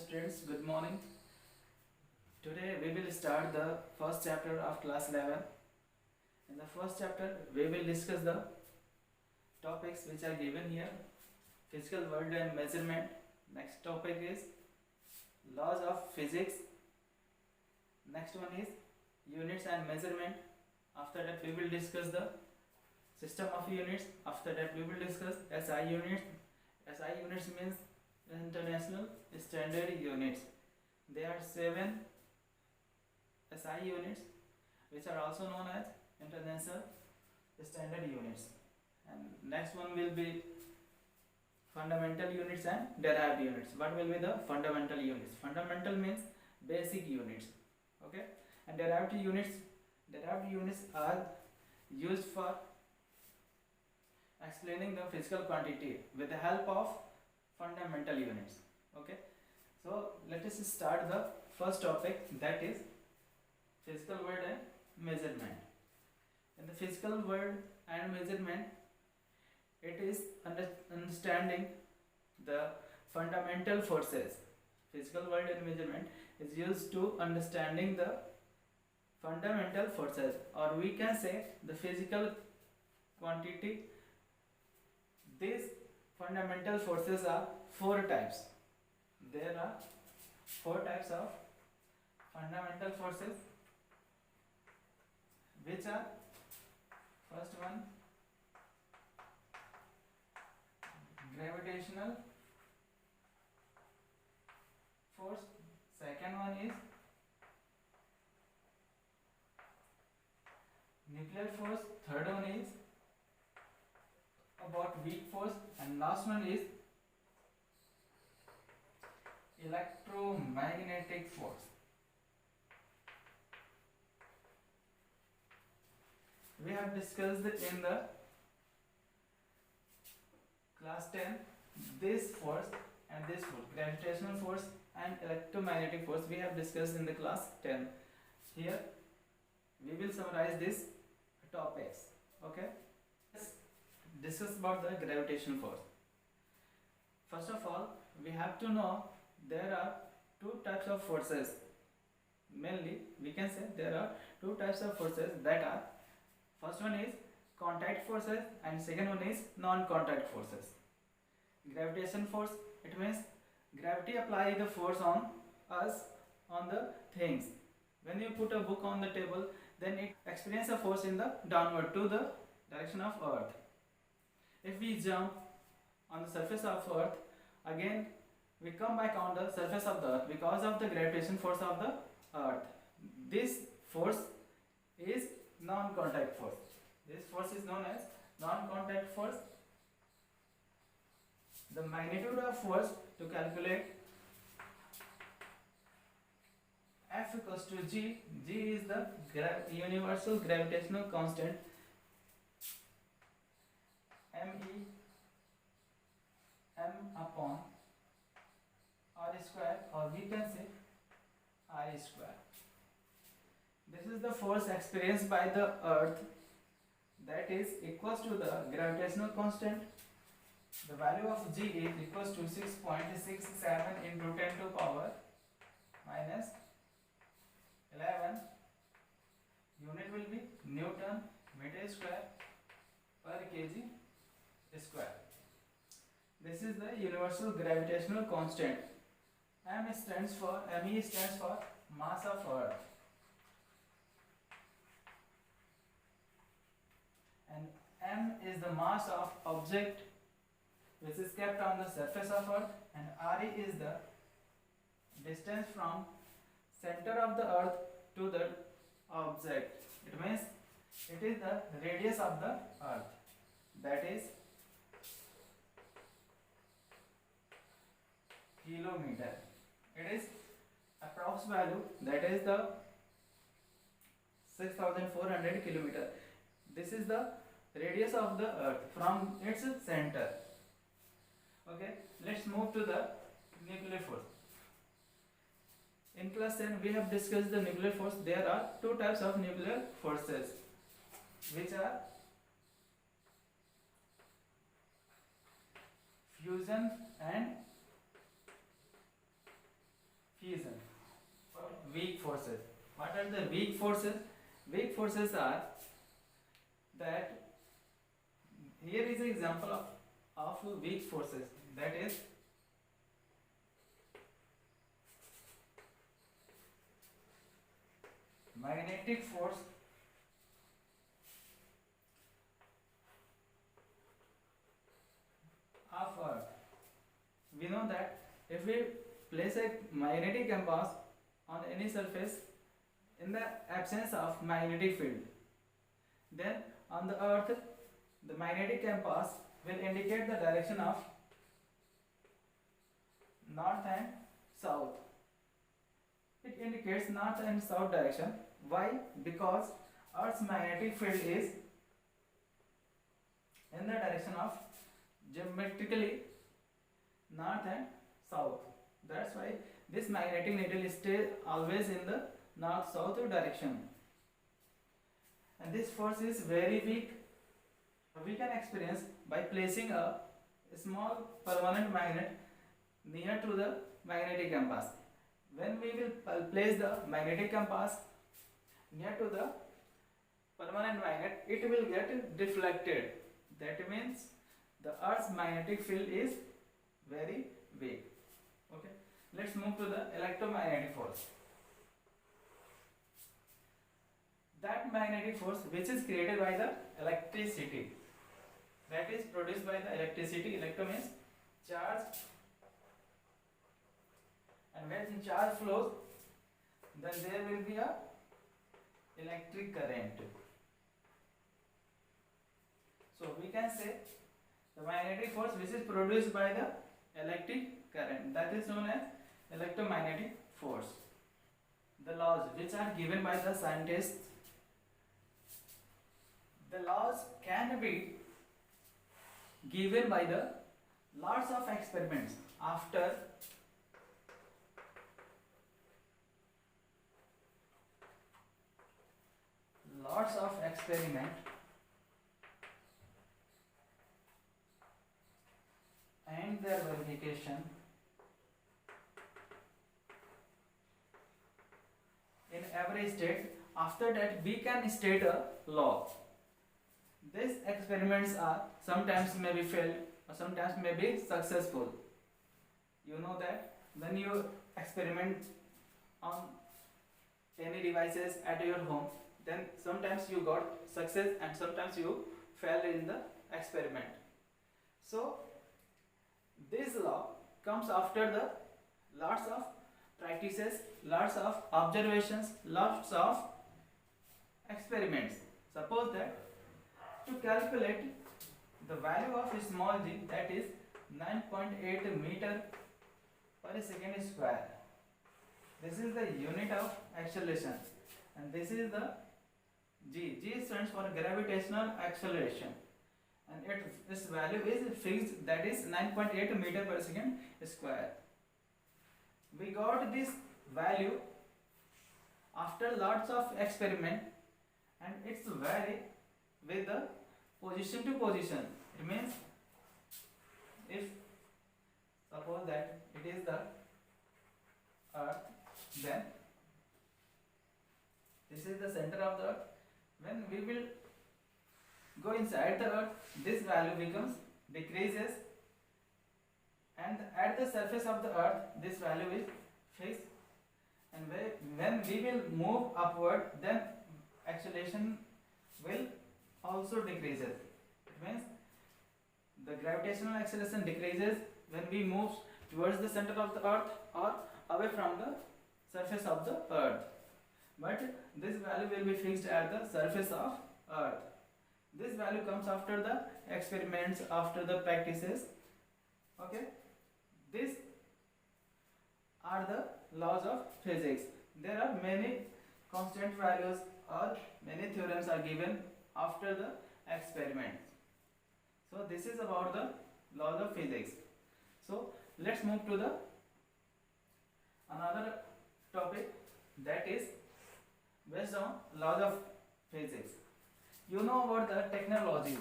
students, good morning. Today we will start the first chapter of class 11. In the first chapter we will discuss the topics which are given here: physical world and measurement. Next topic is laws of physics. Next one is units and measurement. After that we will discuss the system of units. After that we will discuss SI units. SI units means International Standard Units. There are 7 SI units which are also known as International Standard Units. And next one will be fundamental units and derived units. What will be the fundamental units? Fundamental means basic units. Okay? And derived units are used for explaining the physical quantity with the help of fundamental units. Okay, so let us start the first topic, that is physical world and measurement. In the physical world and measurement, it is understanding the fundamental forces. Physical world and measurement is used to understanding the fundamental forces, or we can say the physical quantity. These fundamental forces are 4 types. There are 4 types of fundamental forces, which are: first one, gravitational force. Second one is nuclear force. Third one is about weak force, and last one is electromagnetic force. We have discussed in the class 10 this force and this force, gravitational force and electromagnetic force. We have discussed in the class 10. Here we will summarize these topics. Okay, let's discuss about the gravitational force. First of all, we have to know there are 2 types of forces. Mainly we can say there are 2 types of forces, that are: first one is contact forces and second one is non-contact forces. Gravitation force, it means gravity apply the force on us, on the things. When you put a book on the table, then it experience a force in the downward to the direction of earth. If we jump on the surface of earth, again we come back on the surface of the earth because of the gravitation force of the earth. This force is non-contact force. This force is known as non-contact force. The magnitude of force, to calculate, F equals to G. G is the universal gravitational constant. M upon R square, or we can say R square. This is the force experienced by the earth, that is equals to the gravitational constant. The value of G is equals to 6.67 into 10 to power minus 11. Unit will be Newton meter square per kg square. This is the universal gravitational constant. ME stands for mass of earth, and M is the mass of object which is kept on the surface of earth, and RE is the distance from center of the earth to the object. It means it is the radius of the earth, that is kilometer. It is approx value, that is the 6400 kilometer. This is the radius of the earth from its center. Okay, let's move to the nuclear force. In class 10 we have discussed the nuclear force. There are 2 types of nuclear forces, which are fusion and cohesion or weak forces. What are the weak forces? Weak forces are that, here is an example of weak forces, that is magnetic force of Earth. We know that if we place a magnetic compass on any surface in the absence of magnetic field, then on the Earth the magnetic compass will indicate the direction of north and south. It indicates north and south direction. Why? Because Earth's magnetic field is in the direction of geometrically north and south. That's why this magnetic needle stays always in the north-south direction. And this force is very weak. We can experience by placing a small permanent magnet near to the magnetic compass. When we will place the magnetic compass near to the permanent magnet, it will get deflected. That means the Earth's magnetic field is very weak. Okay, let's move to the electromagnetic force. That magnetic force which is created by the electricity, that is produced by the electricity. Electro means charge, and when charge flows, then there will be a electric current. So we can say the magnetic force which is produced by the electric current, that is known as electromagnetic force. The laws which are given by the scientists, the laws can be given by the lots of experiments. After lots of experiment and their verification, in every state, after that we can state a law. These experiments are sometimes may be failed or sometimes may be successful. You know that when you experiment on any devices at your home, then sometimes you got success and sometimes you fail in the experiment. So this law comes after the lots of practices, lots of observations, lots of experiments. Suppose that to calculate the value of small g, that is 9.8 meter per second square. This is the unit of acceleration, and this is the g. G stands for gravitational acceleration, and its value is fixed, that is 9.8 meter per second square. We got this value after lots of experiment, and it's vary with the position to position. It means if suppose that it is the earth, then this is the center of the earth. When we will go inside the earth, this value becomes decreases, and at the surface of the earth this value is fixed, and when we will move upward, then acceleration will also decreases. It means the gravitational acceleration decreases when we move towards the center of the earth or away from the surface of the earth, but this value will be fixed at the surface of earth. This value comes after the experiments, after the practices. Okay, these are the laws of physics. There are many constant values or many theorems are given after the experiments. So this is about the laws of physics. So let's move to the another topic, that is based on laws of physics. You know about the technologies.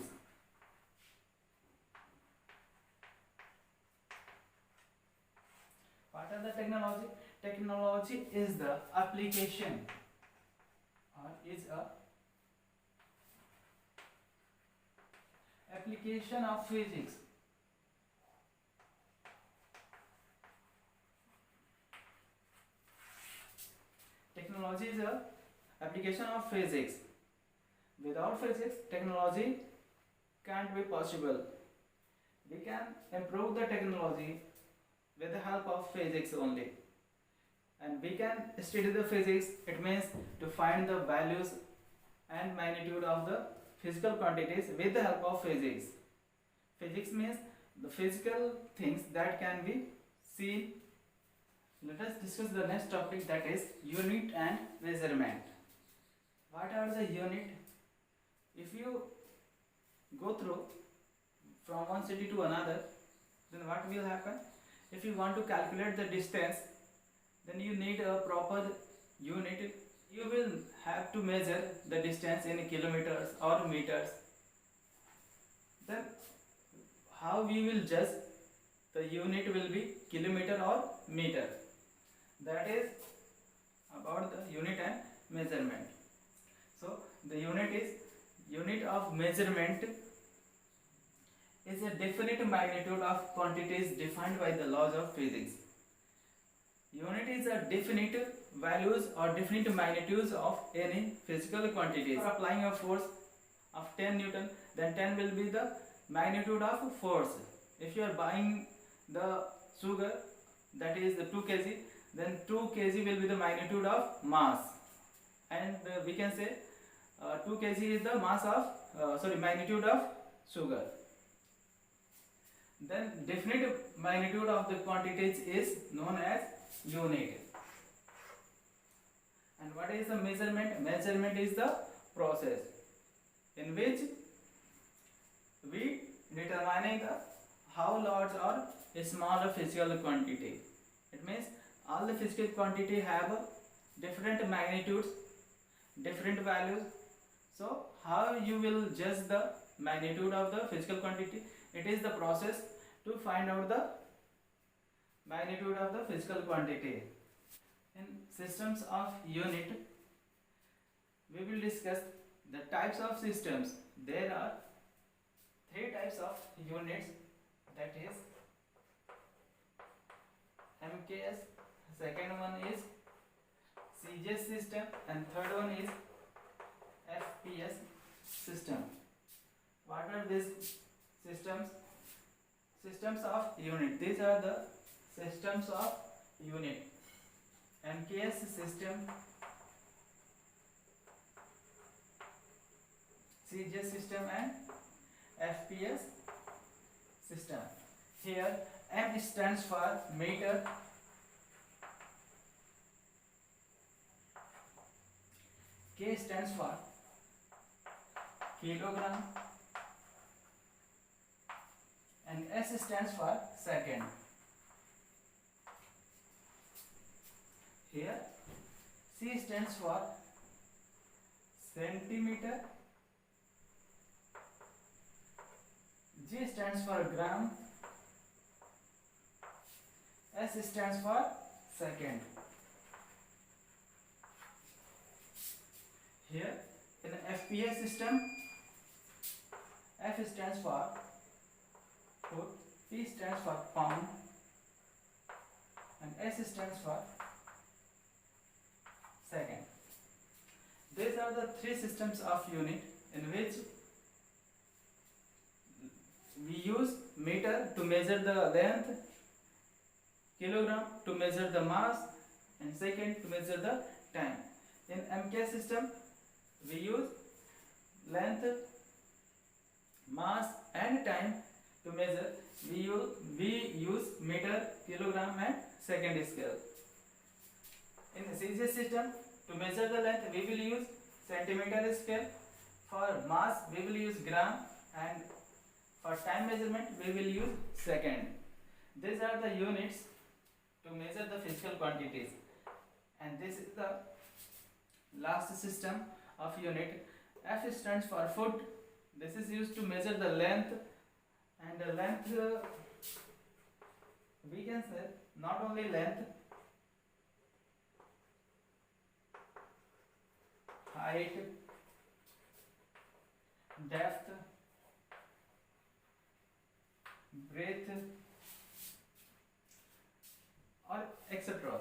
What are the technology? Technology is the application or is a application of physics technology is a application of physics. Without physics, technology can't be possible. We can improve the technology with the help of physics only. And we can study the physics, it means to find the values and magnitude of the physical quantities with the help of physics. Physics means the physical things that can be seen. Let us discuss the next topic, that is unit and measurement. What are the unit? If you go through from one city to another, then what will happen? If you want to calculate the distance, then you need a proper unit. You will have to measure the distance in kilometers or meters. Then how we will judge the unit will be kilometer or meter? That is about the unit and measurement. So the unit of measurement is a definite magnitude of quantities defined by the laws of physics. Unit is a definite values or definite magnitudes of any physical quantity. For applying a force of 10 Newton, then 10 will be the magnitude of force. If you are buying the sugar, that is the 2 kg, then 2 kg will be the magnitude of mass. And we can say 2 kg is the mass of, magnitude of sugar. Then definite magnitude of the quantities is known as unit. And what is the measurement? Measurement is the process in which we determining the how large or small a physical quantity. It means all the physical quantity have different magnitudes, different values. So how you will judge the magnitude of the physical quantity? It is the process to find out the magnitude of the physical quantity. In systems of unit, we will discuss the types of systems. There are 3 types of units, that is MKS, second one is CGS system, and third one is FPS system. What are these systems? Systems of unit. These are the systems of unit. MKS system, CGS system, and FPS system. Here M stands for meter, K stands for kilogram, and S stands for second. Here C stands for centimeter, G stands for gram, S stands for second. Here in the FPS system, F stands for foot, P stands for pound, and S stands for second. These are the 3 systems of unit in which we use meter to measure the length, kilogram to measure the mass, and second to measure the time. In MK system, we use length, mass, and time to measure. We use meter, kilogram, and second scale. In the CGS system, to measure the length, we will use centimeter scale. For mass, we will use gram, and for time measurement, we will use second. These are the units to measure the physical quantities. And this is the last system of unit. F stands for foot. This is used to measure the length, and the length we can say not only length, height, depth, breadth, or etc.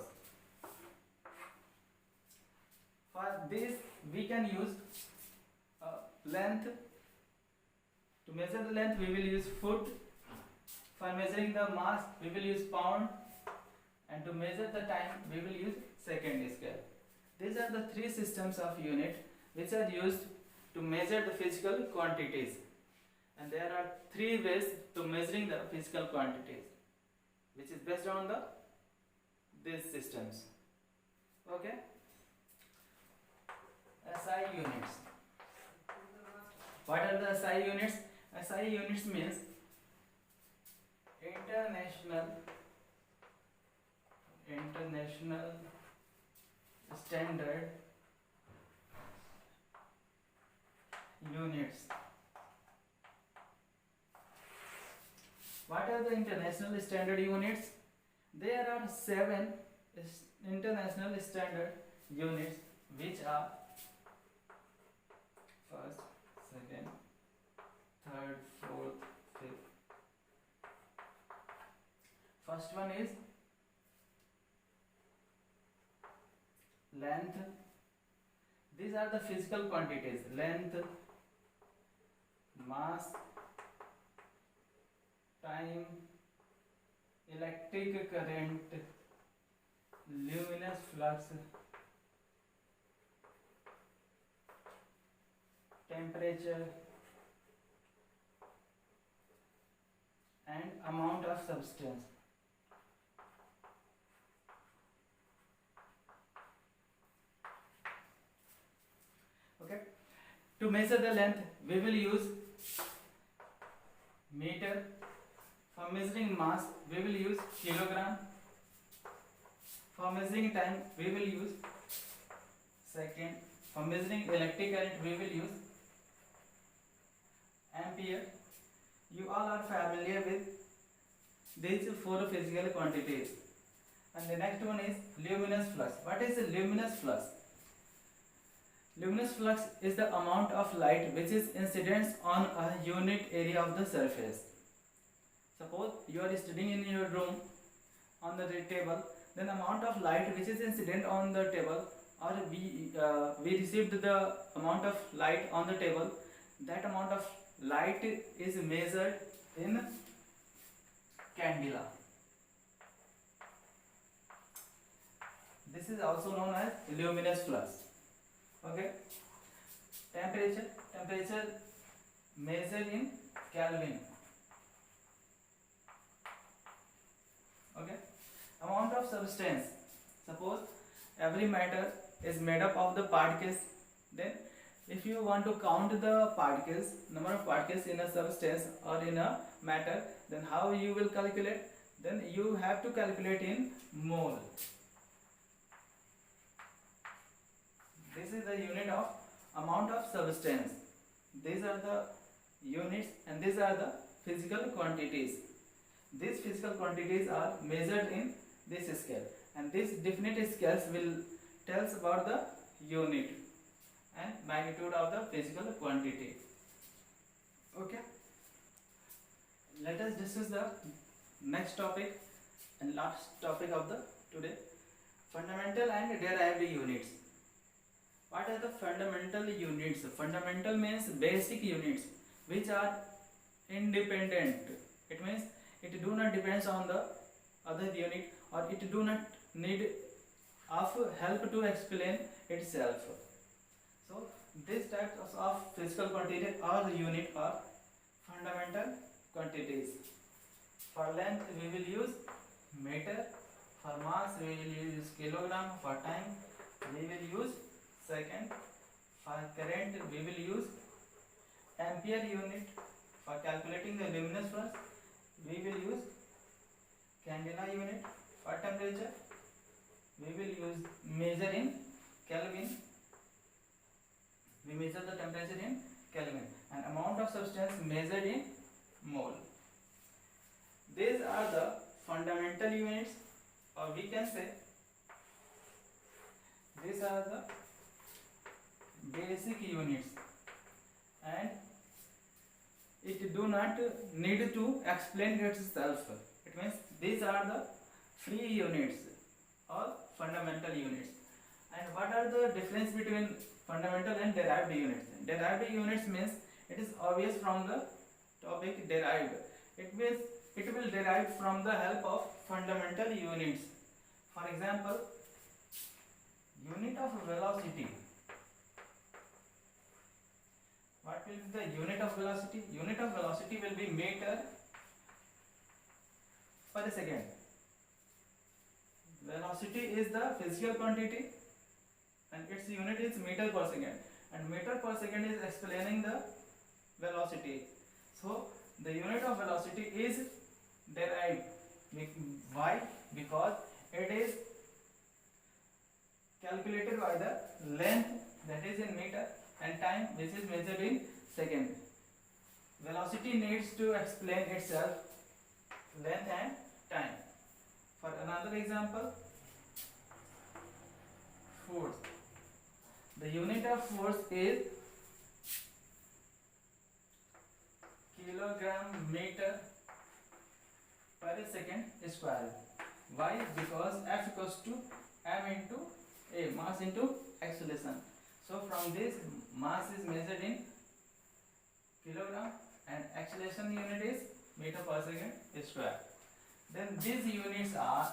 For this we can use length. To measure the length we will use foot. For measuring the mass we will use pound, and to measure the time we will use second scale. These are the three systems of unit which are used to measure the physical quantities, and there are three ways to measuring the physical quantities, which is based on these systems. Okay. SI units. What are the SI units? SI units means international standard units. What are the international standard units? There are 7 international standard units, which are first, second, third, fourth, fifth. First one is length. These are the physical quantities: length, mass, time, electric current, luminous flux, temperature, and amount of substance. Okay. To measure the length we will use meter. For measuring mass we will use kilogram. For measuring time we will use second. For measuring electric current we will use ampere. You all are familiar with these 4 physical quantities. And the next one is luminous flux. What is the luminous flux? Luminous flux is the amount of light which is incident on a unit area of the surface. Suppose you are studying in your room on the table, then amount of light which is incident on the table, or we received the amount of light on the table, that amount of light is measured in candela. This is also known as luminous flux. Okay. Temperature measured in Kelvin. Okay. Amount of substance. Suppose every matter is made up of the particles. Then if you want to count the particles, number of particles in a substance or in a matter, then how you will calculate? Then you have to calculate in mole. This is the unit of amount of substance. These are the units and these are the physical quantities. These physical quantities are measured in this scale, and these definite scales will tell us about the unit and magnitude of the physical quantity. Okay. Let us discuss the next topic and last topic of the today: fundamental and derived units. What are the fundamental units? Fundamental means basic units which are independent. It means it do not depends on the other unit, or it do not need of help to explain itself. So these types of physical quantity or unit are fundamental quantities. For length we will use meter. For mass we will use kilogram. For time we will use second. For current we will use ampere unit. For calculating the luminous flux we will use candela unit. For temperature we will use measure in Kelvin. We measure the temperature in Kelvin, and amount of substance measured in mole. These are the fundamental units, or we can say these are the basic units, and it do not need to explain itself. It means these are the free units or fundamental units. And what are the difference between fundamental and derived units? Derived units means it is obvious from the topic derived. It means it will derive from the help of fundamental units. For example, unit of velocity. What will be the unit of velocity? Unit of velocity will be meter per second. Velocity is the physical quantity and its unit is meter per second, and meter per second is explaining the velocity. So the unit of velocity is derived. Why? Because it is calculated by the length, that is in meter, and time, which is measured in second. Velocity needs to explain itself, length and time. For another example, force. The unit of force is kilogram meter per second square. Why? Because F equals to m into a, mass into acceleration. So from this, mass is measured in kilogram and acceleration unit is meter per second square. Then these units are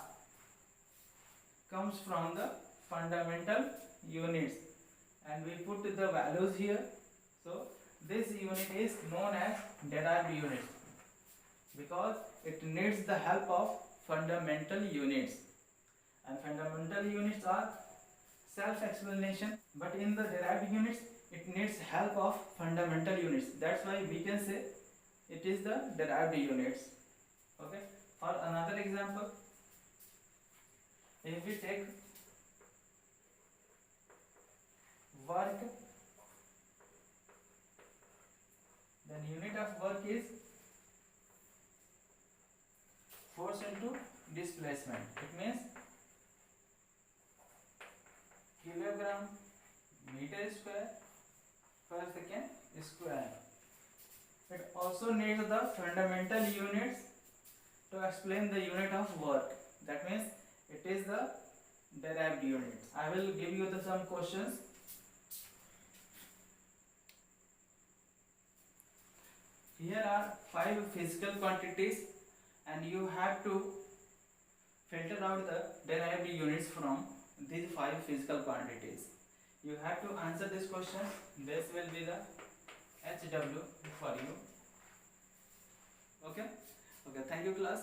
comes from the fundamental units, and we put the values here. So this unit is known as derived units because it needs the help of fundamental units, and fundamental units are self-explanation, but in the derived units it needs help of fundamental units. That's why we can say it is the derived units. Okay. For another example, if we take work, then unit of work is force into displacement. It means kilogram meter square per second square. It also needs the fundamental units to explain the unit of work. That means it is the derived units. I will give you some questions. Here are 5 physical quantities, and you have to filter out the derived units from these 5 physical quantities. You have to answer this question. This will be the HW for you. Okay. Okay. Thank you, class.